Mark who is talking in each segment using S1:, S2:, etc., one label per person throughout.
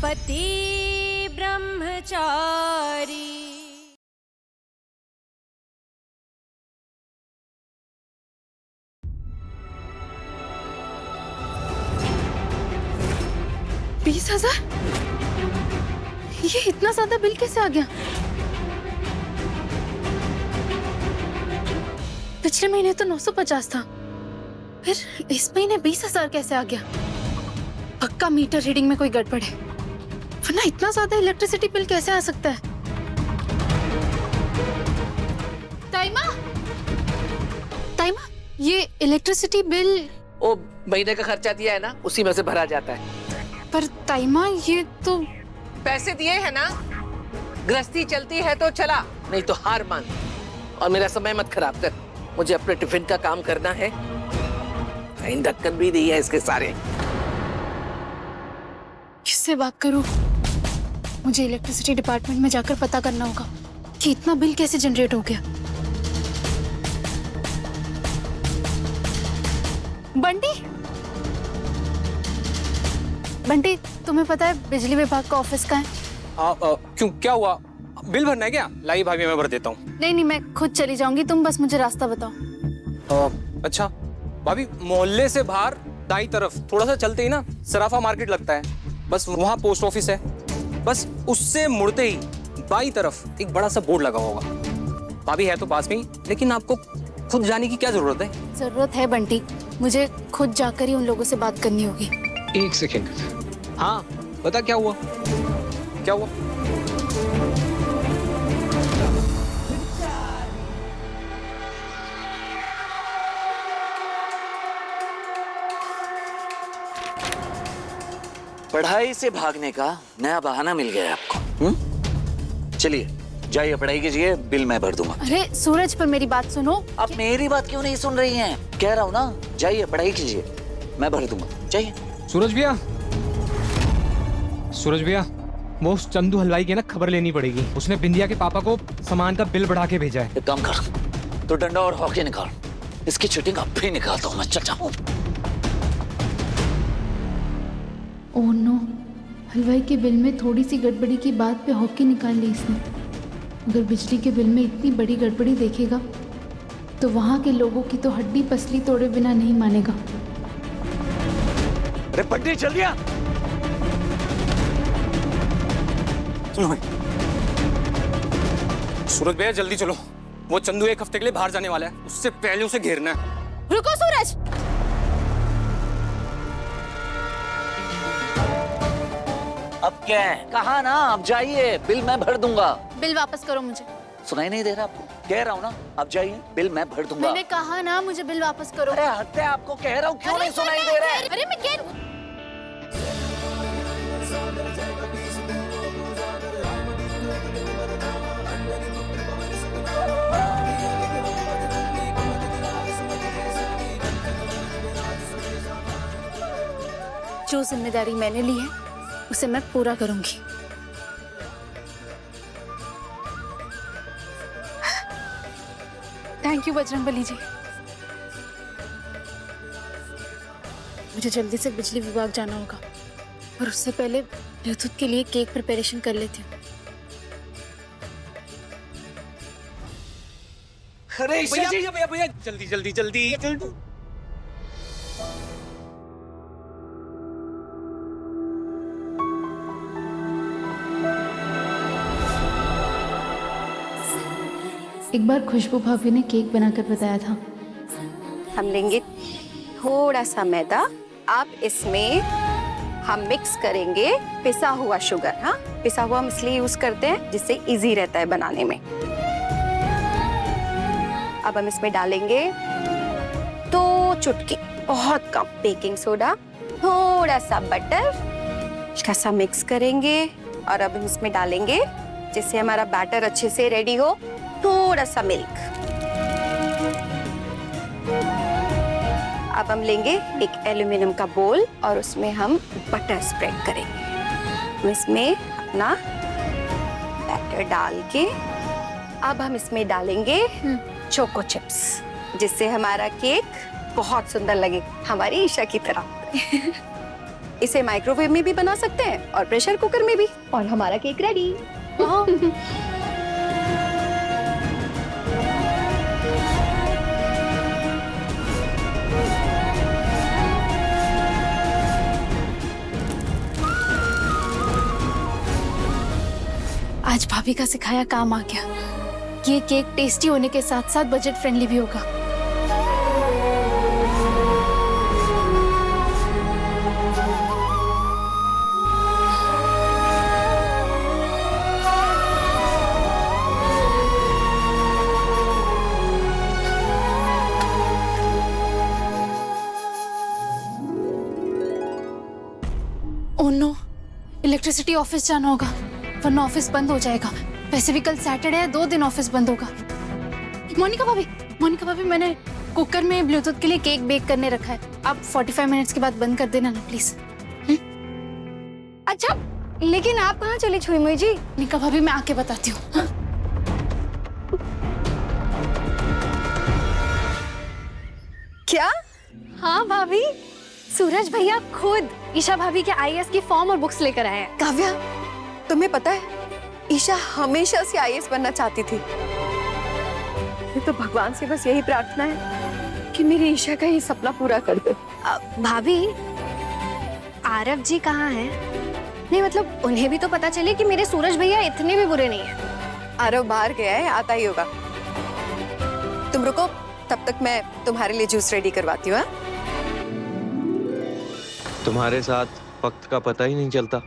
S1: पति ब्रह्मचारी।
S2: $20,000? ये इतना ज्यादा बिल कैसे आ गया? पिछले महीने तो 950 था, फिर इस महीने 20,000 कैसे आ गया? पक्का मीटर रीडिंग में कोई गड़बड़ है, वरना इतना ज्यादा इलेक्ट्रिसिटी बिल कैसे आ सकता है? ताइमा, ताइमा, ये इलेक्ट्रिसिटी बिल
S3: ओ महीने का खर्चा दिया है ना, उसी में से भरा जाता है।
S2: पर ताइमा, ये तो
S3: पैसे दिए हैं ना, गृहस्थी चलती है तो चला, नहीं तो हार मान। और मेरा समय मत खराब कर, मुझे अपने टिफिन का काम करना है। ढक्कन भी दी है इसके सारे।
S2: किससे बात करूं? मुझे इलेक्ट्रिसिटी डिपार्टमेंट में जाकर पता करना होगा कि इतना बिल कैसे जनरेट हो गया। बंटी, बंटी, तुम्हें पता है बिजली विभाग का ऑफिस कहाँ है?
S4: क्यों, क्या हुआ? बिल भरना है क्या? लाई भाभी, मैं भर देता हूँ।
S2: नहीं, मैं खुद चली जाऊंगी, तुम बस मुझे रास्ता बताओ।
S4: अच्छा भाभी, मोहल्ले से बाहर दाईं तरफ थोड़ा सा चलते ही ना सराफा मार्केट लगता है, बस वहाँ पोस्ट ऑफिस है। बस उससे मुड़ते ही बाईं तरफ एक बड़ा सा बोर्ड लगा होगा। भाभी है तो पास में ही, लेकिन आपको खुद जाने की क्या जरूरत है?
S2: जरूरत है बंटी, मुझे खुद जाकर ही उन लोगों से बात करनी होगी।
S4: एक सेकेंड। हाँ बता, क्या हुआ? क्या हुआ?
S5: पढ़ाई से भागने का नया बहाना मिल गया आपको। चलिए जाइए, पढ़ाई कीजिए, बिल मैं भर दूंगा।
S2: अरे सूरज, पर मेरी बात सुनो।
S5: आप मेरी बात क्यों नहीं सुन रही हैं? कह रहा हूँ ना, जाइए पढ़ाई कीजिए, मैं भर दूंगा, जाइए।
S4: सूरज भैया, सूरज भैया, वो उस चंदू हलवाई की ना खबर लेनी पड़ेगी। उसने बिंदिया के पापा को सामान का बिल बढ़ा के भेजा है।
S5: एक काम कर, तो डंडा और हॉकी निकाल, इसकी चीटिंग अब भी निकालता हूँ मैं। चल जाओ।
S2: ओह नो, हलवाई के बिल में थोड़ी सी गड़बड़ी की बात पे हॉकी निकाल ली इसने। अगर बिजली के बिल में इतनी बड़ी गड़बड़ी देखेगा तो वहाँ के लोगों की तो हड्डी पसली तोड़े बिना नहीं मानेगा।
S5: अरे बंटी चल गया। चलो भाई।
S4: सूरज भैया जल्दी चलो, वो चंदू एक हफ्ते के लिए बाहर जाने वाला है, उससे पहले उसे घेरना है।
S2: रुको सूरज,
S5: अब क्या है? कहा ना, अब जाइए, बिल मैं भर दूंगा।
S2: बिल वापस करो मुझे।
S5: सुनाई नहीं दे रहा आपको? कह रहा हूँ ना, अब जाइए, बिल मैं भर दूंगा।
S2: मैंने कहा ना, मुझे बिल वापस करो।
S5: अरे हत्या, आपको कह रहा हूँ, क्यों नहीं सुनाई दे रहा है?
S2: अरे मैं कह जो जिम्मेदारी मैंने ली है उसे मैं पूरा करूंगी। Thank you Bajrangbali ji. मुझे जल्दी से बिजली विभाग जाना होगा, और उससे पहले ब्लूटूथ के लिए केक प्रिपरेशन कर लेती हूँ।
S5: अरे
S4: भैया भैया भैया, जल्दी जल्दी जल्दी जल्दी।
S2: एक बार खुशबू भाभी ने केक बनाकर बताया था।
S6: हम लेंगे थोड़ा सा मैदा, आप इसमें हम मिक्स करेंगे पिसा हुआ शुगर। हाँ, पिसा हुआ हम इसलिए यूज करते हैं जिससे इजी रहता है बनाने में। अब हम इसमें डालेंगे 2 चुटकी, बहुत कम, बेकिंग सोडा, थोड़ा सा बटर, इसका सा मिक्स करेंगे। और अब हम इसमें डालेंगे, जिससे हमारा बैटर अच्छे से रेडी हो, थोड़ा सा मिल्क। अब हम लेंगे एक एल्युमिनियम का बोल और उसमें हम बटर स्प्रेड करेंगे। इसमें अपना बैटर डाल के अब हम इसमें डालेंगे चोको चिप्स, जिससे हमारा केक बहुत सुंदर लगे, हमारी ईशा की तरह। इसे माइक्रोवेव में भी बना सकते हैं और प्रेशर कुकर में भी, और हमारा केक रेडी।
S2: आज भाभी का सिखाया काम आ गया। ये केक टेस्टी होने के साथ साथ बजट फ्रेंडली भी होगा। ओह नो, इलेक्ट्रिसिटी ऑफिस जाना होगा वरना ऑफिस बंद हो जाएगा। वैसे भी कल सैटरडे है, 2 दिन ऑफिस बंद होगा। मोनिका भाभी मैंने कुकर में ब्लूटूथ के लिए केक बेक करने रखा है। आप 45 मिनट्स के बाद बंद कर देना ना प्लीज।
S6: अच्छा, लेकिन आप कहाँ चली छुई मुई जी?
S2: मोनिका भाभी मैं आके बताती हूँ। हाँ?
S6: क्या?
S2: हाँ भाभी, सूरज भैया खुद ईशा भाभी के आईएएस की फॉर्म और बुक्स लेकर आए हैं।
S6: काव्या, तुम्हें पता है ईशा हमेशा से आईएएस बनना चाहती थी। ये तो भगवान से बस यही प्रार्थना है कि मेरी ईशा का ये सपना पूरा कर दे।
S1: भाभी, आरव जी कहाँ हैं? नहीं मतलब उन्हें भी तो पता चले कि मेरे सूरज भैया इतने भी बुरे नहीं हैं।
S6: आरव बाहर गया है, आता ही होगा। तुम रुको, तब तक मैं तुम्हारे लिए जूस रेडी करवाती हूँ। हाँ?
S7: तुम्हारे साथ वक्त का पता ही नहीं चलता।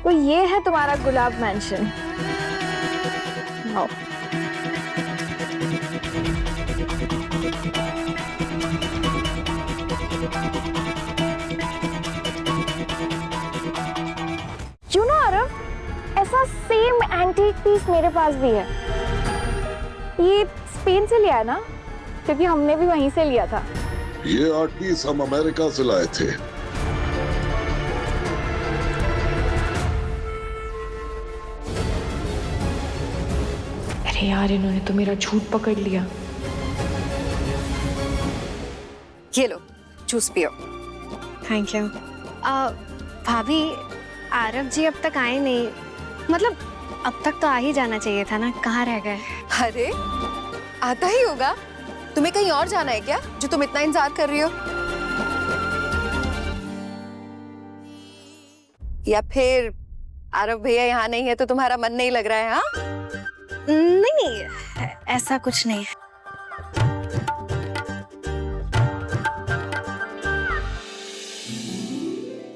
S1: तो ये है तुम्हारा गुलाब मैंशन। आओ। You know, आरव, ऐसा सेम एंटीक पीस मेरे पास भी है। ये स्पेन से लिया है ना, क्योंकि हमने भी वहीं से लिया था।
S8: ये आर्ट पीस हम अमेरिका से लाए थे।
S9: अरे यार, इन्होंने तो मेरा झूठ पकड़ लिया।
S6: ये लो, जूस पियो।
S1: Thank you. भाभी, आरव जी अब तक आए नहीं। मतलब अब तक तो आ ही जाना चाहिए था ना, कहाँ रह गए?
S6: अरे आता ही होगा। तुम्हें कहीं और जाना है क्या, जो तुम इतना इंतजार कर रही हो? या फिर आरव भैया यहाँ नहीं है तो तुम्हारा मन नहीं लग रहा है? हाँ,
S1: नहीं, ऐसा कुछ नहीं है।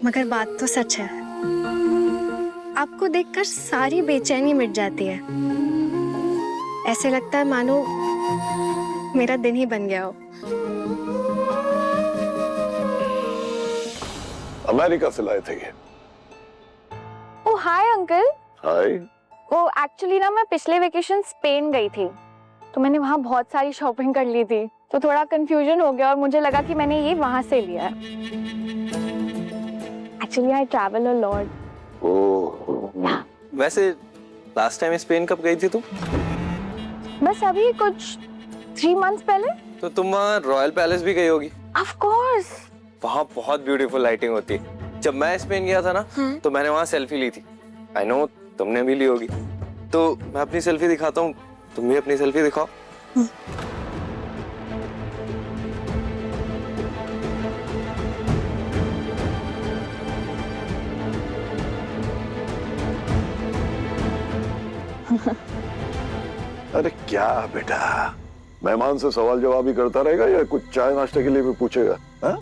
S1: मगर बात तो सच है, आपको देखकर सारी बेचैनी मिट जाती है। ऐसे लगता है मानो मेरा दिन ही बन गया हो।
S8: अमेरिका से लाए थे ये।
S9: ओ हाय अंकल।
S8: हाय।
S9: वो एक्चुअली ना मैं पिछले वेकेशन स्पेन गई थी, तो मैंने वहाँ बहुत सारी शॉपिंग कर ली थी, तो थोड़ा कंफ्यूजन हो गया और मुझे लगा कि मैंने ये वहाँ से लिया है। Actually I travel a lot.
S8: Oh.
S7: वैसे लास्ट टाइम स्पेन कब गई थी तुम?
S9: बस अभी कुछ 3 मंथ्स पहले।
S7: तो तुम वहाँ रॉयल पैलेस भी गई होगी।
S9: Of course.
S7: वहाँ बहुत ब्यूटीफुल लाइटिंग होती है। जब मैं स्पेन गया था ना, तो मैंने वहाँ सेल्फी ली थी। आई नो तुमने भी ली होगी। तो मैं अपनी सेल्फी दिखाता हूँ, तुम भी अपनी सेल्फी दिखाओ।
S8: अरे क्या बेटा, मेहमान से सवाल जवाब ही करता रहेगा या कुछ चाय नाश्ते के लिए भी पूछेगा? हाँ?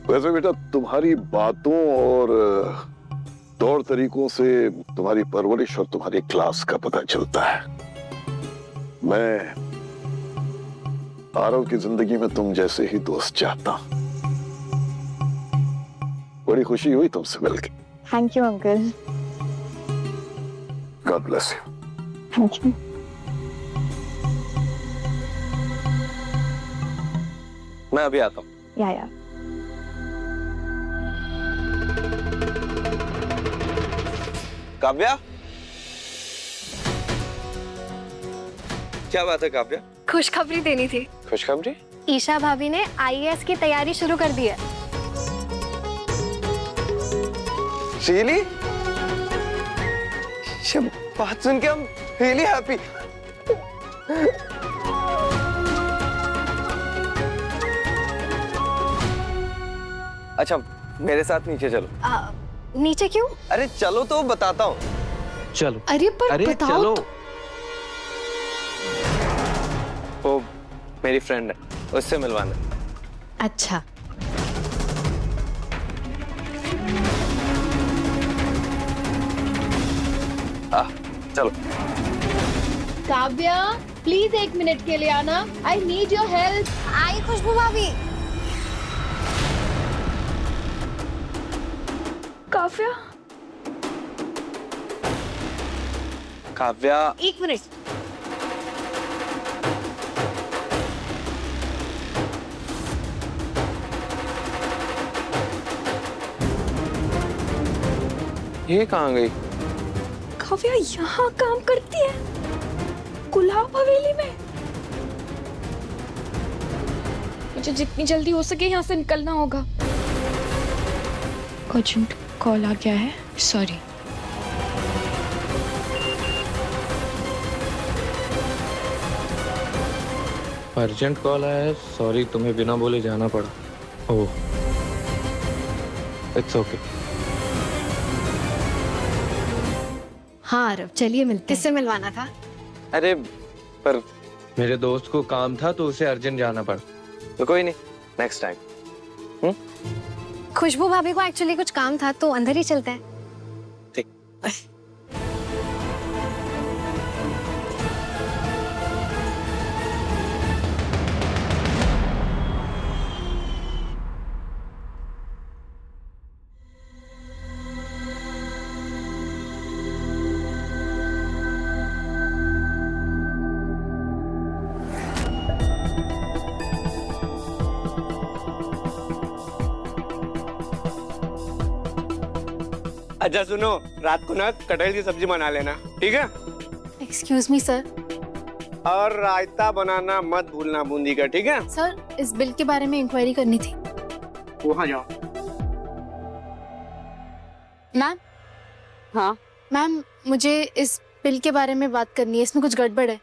S8: वैसे बेटा, तुम्हारी बातों और तौर तरीकों से तुम्हारी परवरिश और तुम्हारी क्लास का पता चलता है। मैं आरव की जिंदगी में तुम जैसे ही दोस्त चाहता हूं। बड़ी खुशी हुई तुमसे मिलकर।
S9: Thank you uncle.
S8: God bless you.
S9: Thank you.
S7: मैं अभी आता हूँ।
S9: या
S7: काव्या, क्या बात है काव्या?
S1: खुशखबरी देनी थी।
S7: खुशखबरी?
S1: ईशा भाभी ने आईएएस की तैयारी शुरू कर दी है।
S7: रियली? ये बात सुन के हम रियली हैप्पी। अच्छा मेरे साथ नीचे चलो।
S1: नीचे क्यों?
S7: अरे चलो तो बताता हूँ।
S4: चलो।
S2: अरे पर
S7: अरे
S2: बताओ
S7: चलो।
S2: तो।
S7: वो मेरी फ्रेंड है, उससे मिलवाना।
S2: अच्छा।
S7: चलो।
S2: काव्या प्लीज 1 मिनट के लिए आना, आई नीड योर हेल्प।
S1: आई खुशबू भाभी। काव्या,
S7: काव्या
S1: 1 मिनट।
S7: ये कहाँ गई?
S1: काव्या यहाँ काम करती है, गुलाब हवेली में। मुझे जितनी जल्दी हो सके यहाँ से निकलना होगा। अर्जेंट कॉल आ गया है, सॉरी।
S7: अर्जेंट कॉल आया है, सॉरी तुम्हें बिना बोले जाना पड़ा। ओह, इट्स ओके।
S2: हाँ आरव, चलिए मिलते हैं।
S1: किससे मिलवाना था?
S7: अरे पर मेरे दोस्त को काम था तो उसे अर्जेंट जाना पड़ा, तो कोई नहीं, नेक्स्ट टाइम।
S1: खुशबू भाभी को एक्चुअली कुछ काम था तो अंदर ही चलते हैं।
S7: ठीक।
S10: अच्छा सुनो, रात को ना कटहल की सब्जी बना लेना, ठीक है?
S1: Excuse me sir.
S10: और रायता बनाना मत भूलना बूंदी का, ठीक है?
S2: सर, इस बिल के बारे में इंक्वायरी करनी थी।
S10: वहाँ जाओ।
S2: मैम।
S6: हाँ
S2: मैम, मुझे इस बिल के बारे में बात करनी है, इसमें कुछ गड़बड़ है।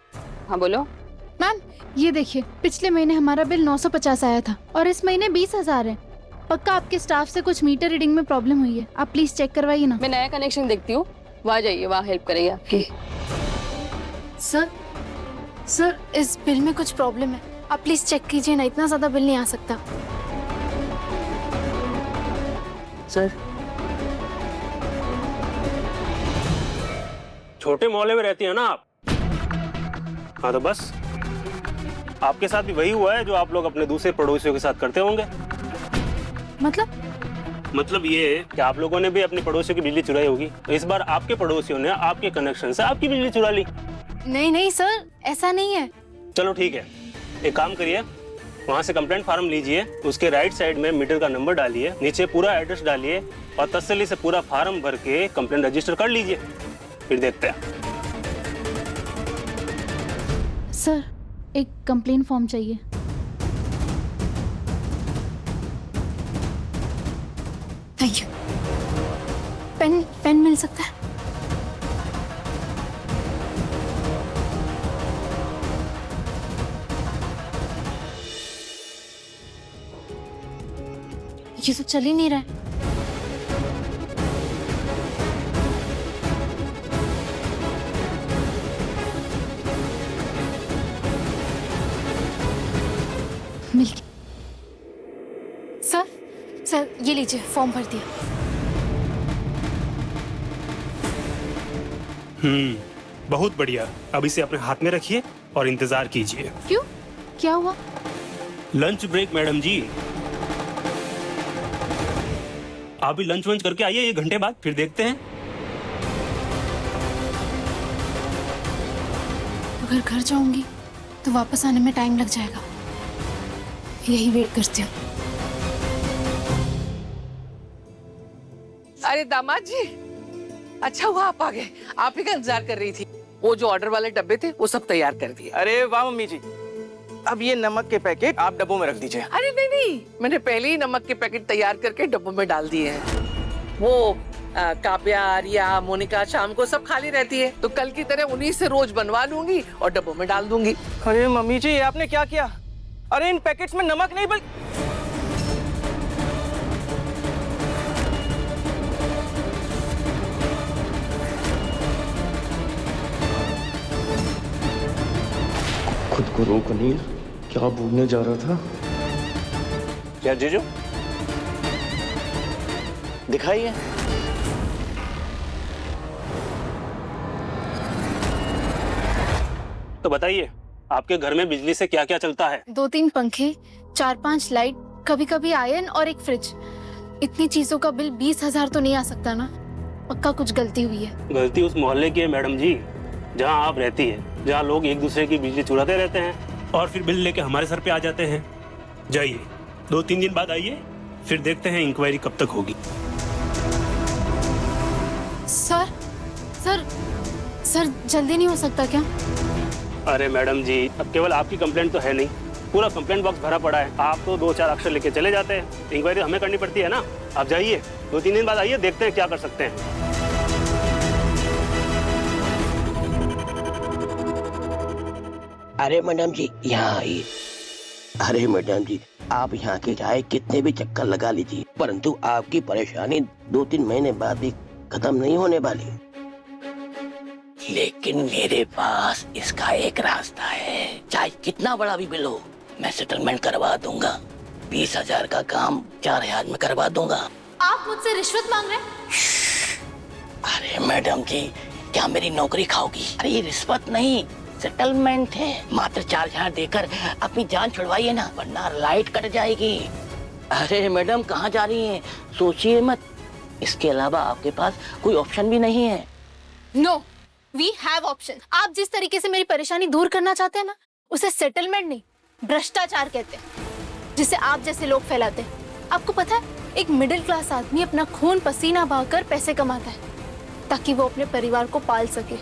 S6: हाँ बोलो।
S2: मैम ये देखिए, पिछले महीने हमारा बिल 950 आया था और इस महीने 20,000 है। पक्का आपके स्टाफ से कुछ मीटर रीडिंग में प्रॉब्लम हुई है, आप प्लीज चेक करवाइए ना।
S6: मैं नया कनेक्शन देखती हूँ, वहाँ जाइए, वहाँ हेल्प करेंगे आपकी।
S2: सर इस बिल में कुछ प्रॉब्लम है, आप प्लीज चेक कीजिए ना, इतना ज्यादा बिल नहीं आ सकता।
S6: सर
S10: छोटे मोहल्ले में रहती है ना आप? हाँ तो बस आपके साथ भी वही हुआ है जो आप लोग अपने दूसरे पड़ोसियों के साथ करते होंगे। मतलब ये कि आप लोगों ने भी अपने पड़ोसियों की बिजली चुराई होगी, तो इस बार आपके पड़ोसियों ने आपके कनेक्शन से आपकी बिजली चुरा ली।
S2: नहीं सर, ऐसा नहीं है।
S10: चलो ठीक है, एक काम करिए, वहाँ से कंप्लेंट फार्म लीजिए, उसके राइट साइड में मीटर का नंबर डालिए, नीचे पूरा एड्रेस डालिए और तसल्ली से पूरा फार्म भर के कंप्लेंट रजिस्टर कर लीजिए, फिर देखते हैं।
S2: सर एक कंप्लेन फॉर्म चाहिए।
S1: Thank you.
S2: पेन मिल सकता है? ये तो चल ही नहीं रहा है। मिल गया। सर ये लीजिए, फॉर्म भर दिया।
S10: बहुत बढ़िया, अब इसे अपने हाथ में रखिए और इंतजार कीजिए।
S2: क्यों, क्या हुआ?
S10: लंच ब्रेक मैडम जी, आप भी लंच वंच करके आइए 1 घंटे बाद, फिर देखते हैं।
S2: अगर घर जाऊंगी तो वापस आने में टाइम लग जाएगा, यही वेट करती हूँ।
S3: अरे दामाद जी, अच्छा हुआ आप आ गए, आप ही का इंतजार कर रही थी। वो जो ऑर्डर वाले डब्बे थे वो सब तैयार कर दिए।
S11: अरे वाह मम्मी जी, अब ये नमक के पैकेट आप डब्बों में रख दीजिए।
S3: अरे नहीं नहीं, मैंने पहले ही नमक के पैकेट तैयार करके डब्बों में डाल दिए हैं। वो काव्या, आर्या, मोनिका शाम को सब खाली रहती है, तो कल की तरह उन्हीं से रोज बनवा लूंगी और डब्बों में डाल दूंगी।
S11: अरे मम्मी जी, ये आपने क्या किया? अरे इन पैकेट्स में नमक नहीं
S7: खुद को रोक अनिल, क्या बोलने जा रहा था?
S5: क्या जीजू दिखाइए।
S10: तो बताइए, आपके घर में बिजली से क्या क्या चलता है?
S2: 2-3 पंखे, 4-5 लाइट, कभी कभी आयरन और एक फ्रिज। इतनी चीजों का बिल 20,000 तो नहीं आ सकता ना? पक्का कुछ गलती हुई है।
S10: गलती उस मोहल्ले की है मैडम जी, जहां आप रहती है, जहां लोग एक दूसरे की बिजली चुराते रहते हैं और फिर बिल लेके हमारे सर पे आ जाते हैं। जाइए, 2-3 दिन बाद आइए, फिर देखते हैं इंक्वायरी कब तक होगी।
S2: सर सर सर जल्दी नहीं हो सकता क्या?
S10: अरे मैडम जी, अब केवल आपकी कंप्लेंट तो है नहीं, पूरा कंप्लेंट बॉक्स भरा पड़ा है। आप तो 2-4 अक्षर लेके चले जाते हैं, इंक्वायरी हमें करनी पड़ती है ना। आप जाइए, 2-3 दिन बाद आइए, देखते हैं क्या कर सकते हैं।
S12: अरे मैडम जी, यहाँ आइए। अरे मैडम जी, आप यहाँ के चाहे कितने भी चक्कर लगा लीजिए, परंतु आपकी परेशानी 2-3 महीने बाद भी खत्म नहीं होने वाली। लेकिन मेरे पास इसका एक रास्ता है। चाहे कितना बड़ा भी बिल हो, मैं सेटलमेंट करवा दूंगा। 20,000 का काम 4,000 में करवा दूंगा।
S2: आप मुझसे रिश्वत मांग रहे हैं?
S12: अरे मैडम जी, क्या मेरी नौकरी खाओगी? अरे ये रिश्वत नहीं, सेटलमेंट है। मात्र 4,000 देकर अपनी जान छुड़वाइए ना, वरना लाइट कट जाएगी। अरे मैडम, कहाँ जा रही हैं? सोचिए मत, इसके अलावा आपके पास कोई ऑप्शन भी नहीं है।
S2: No, we have option. आप जिस तरीके से मेरी परेशानी दूर करना चाहते हैं ना, उसे सेटलमेंट नहीं, भ्रष्टाचार कहते हैं, जिसे आप जैसे लोग फैलाते हैं। आपको पता है, एक मिडिल क्लास आदमी अपना खून पसीना बहाकर पैसे कमाता है ताकि वो अपने परिवार को पाल सके,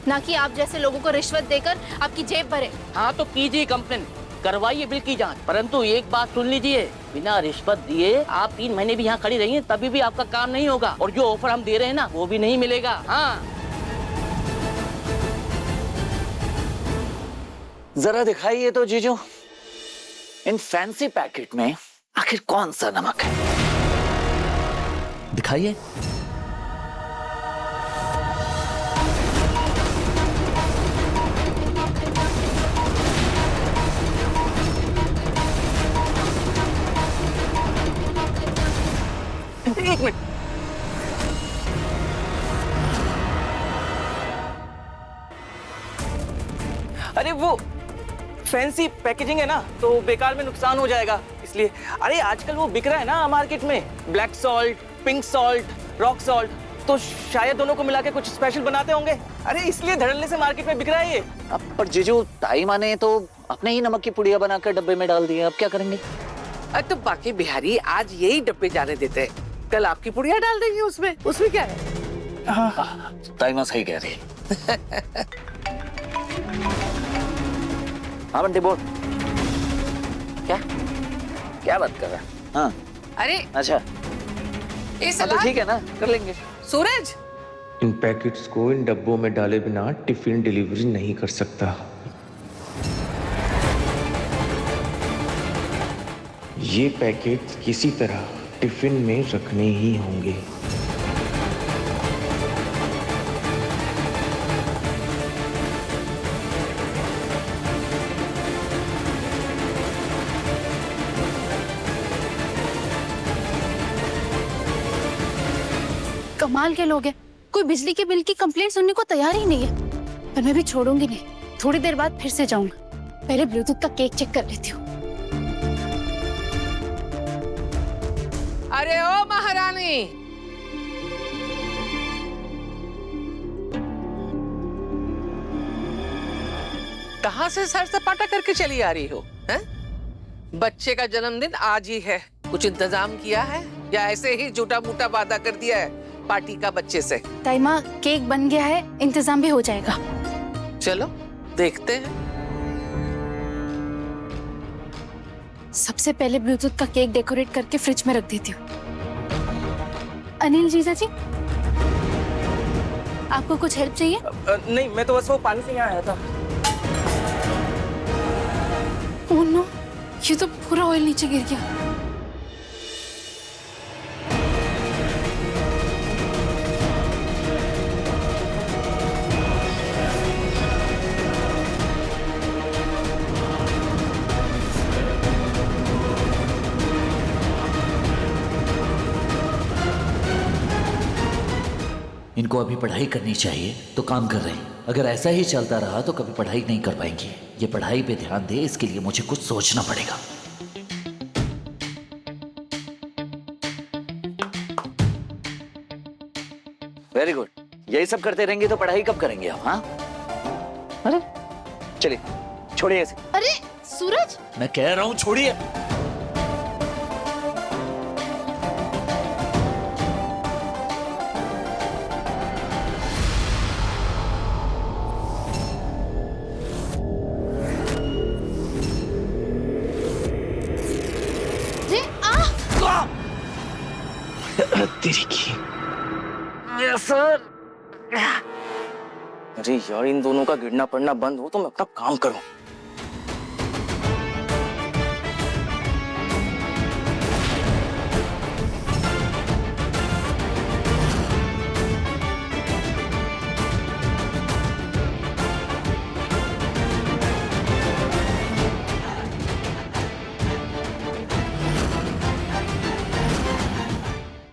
S2: ना कि आप जैसे लोगों को रिश्वत देकर आपकी जेब भरे।
S12: हाँ तो कीजिए कंप्लेन, करवाइए बिल की जांच, परंतु एक बात सुन लीजिए, बिना रिश्वत दिए आप 3 महीने भी यहाँ खड़ी रहिए, तभी भी आपका काम नहीं होगा और जो ऑफर हम दे रहे हैं ना, वो भी नहीं मिलेगा। हाँ,
S5: जरा दिखाइए तो जीजू, इन फैंसी पैकेट में आखिर कौन सा नमक है? दिखाइए।
S11: एक मिनट, अरे वो फैंसी पैकेजिंग है ना, तो बेकार में नुकसान हो जाएगा, इसलिए। अरे आजकल वो बिक रहा है ना मार्केट में, black salt, pink salt, rock salt, तो शायद दोनों को मिला के कुछ स्पेशल बनाते होंगे। अरे इसलिए धड़ल्ले से मार्केट में बिक रहा है ये।
S5: अब पर जीजू, ताई माने तो अपने ही नमक की पुड़िया बनाकर डब्बे में डाल दिए, अब क्या करेंगे?
S3: तो बाकी बिहारी आज यही डब्बे जाने देते हैं, कल आपकी पुड़िया डाल देंगे उसमें क्या है?
S5: ताई माँ सही कह रही है। हाँ बंटी बोल, क्या बात कर रहा है? हाँ
S3: अरे
S5: अच्छा, तो ठीक है ना, कर लेंगे।
S3: सूरज,
S7: इन पैकेट्स को इन डब्बों में डाले बिना टिफिन डिलीवरी नहीं कर सकता। ये पैकेट्स किसी तरह टिफिन में रखने ही होंगे।
S2: कमाल के लोग हैं, कोई बिजली के बिल की कंप्लेंट सुनने को तैयार ही नहीं है। पर मैं भी छोड़ूंगी नहीं, थोड़ी देर बाद फिर से जाऊंगा। पहले ब्लूटूथ का केक चेक कर लेती हूँ।
S3: अरे ओ महारानी, कहाँ से सर सपाटा करके चली आ रही हो? हैं? बच्चे का जन्मदिन आज ही है, कुछ इंतजाम किया है या ऐसे ही झूठा मूठा वादा कर दिया है? पार्टी का बच्चे से।
S2: ताई माँ, केक बन गया है, इंतजाम भी हो जाएगा।
S3: चलो देखते हैं।
S2: सबसे पहले ब्लूटूथ का केक डेकोरेट करके फ्रिज में रख देती हूँ। अनिल जीजा जी, आपको कुछ हेल्प चाहिए?
S11: नहीं, मैं तो बस वो पानी से यहाँ आया था।
S2: ओह नो, ये तो पूरा ऑयल नीचे गिर गया।
S5: इनको अभी पढ़ाई करनी चाहिए तो काम कर रहे हैं। अगर ऐसा ही चलता रहा तो कभी पढ़ाई नहीं कर पाएंगे। ये पढ़ाई पे ध्यान दे, इसके लिए मुझे कुछ सोचना पड़ेगा। Very good. यही सब करते रहेंगे तो पढ़ाई कब करेंगे आप? हाँ, अरे चलिए, छोड़िए इसे।
S2: अरे सूरज,
S5: मैं कह रहा हूं छोड़िए। तेरी की
S11: सर। अरे यार, इन दोनों का गिरना पड़ना बंद हो तो मैं अपना काम करूं।